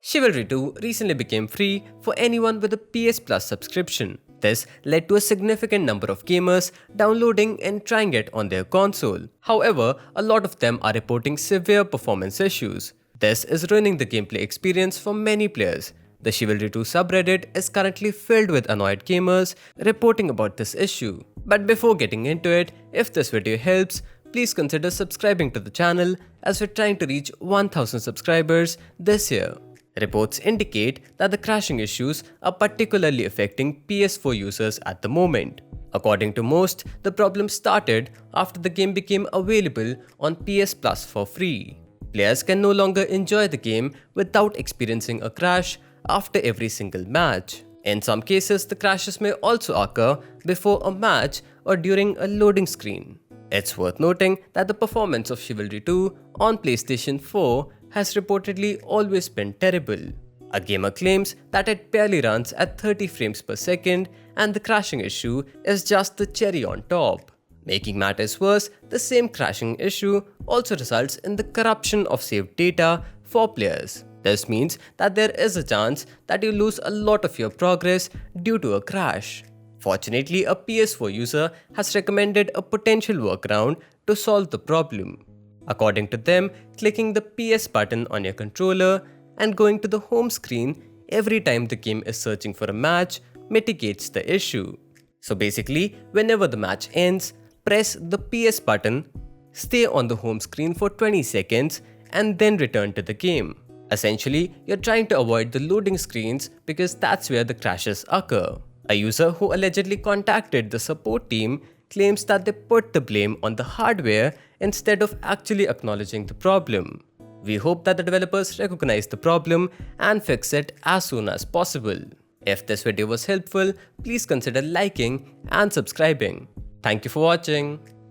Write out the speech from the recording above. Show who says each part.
Speaker 1: Chivalry 2 recently became free for anyone with a PS Plus subscription. This led to a significant number of gamers downloading and trying it on their console. However, a lot of them are reporting severe performance issues. This is ruining the gameplay experience for many players. The Chivalry 2 subreddit is currently filled with annoyed gamers reporting about this issue. But before getting into it, if this video helps, please consider subscribing to the channel as we're trying to reach 1000 subscribers this year. Reports indicate that the crashing issues are particularly affecting PS4 users at the moment. According to most, the problem started after the game became available on PS Plus for free. Players can no longer enjoy the game without experiencing a crash after every single match. In some cases, the crashes may also occur before a match or during a loading screen. It's worth noting that the performance of Chivalry 2 on PlayStation 4 has reportedly always been terrible. A gamer claims that it barely runs at 30 frames per second, and the crashing issue is just the cherry on top. Making matters worse, the same crashing issue also results in the corruption of saved data for players. This means that there is a chance that you lose a lot of your progress due to a crash. Fortunately, a PS4 user has recommended a potential workaround to solve the problem. According to them, clicking the PS button on your controller and going to the home screen every time the game is searching for a match mitigates the issue. So basically, whenever the match ends, press the PS button, stay on the home screen for 20 seconds and then return to the game. Essentially, you're trying to avoid the loading screens because that's where the crashes occur. A user who allegedly contacted the support team claims that they put the blame on the hardware instead of actually acknowledging the problem. We hope that the developers recognize the problem and fix it as soon as possible. If this video was helpful, please consider liking and subscribing. Thank you for watching.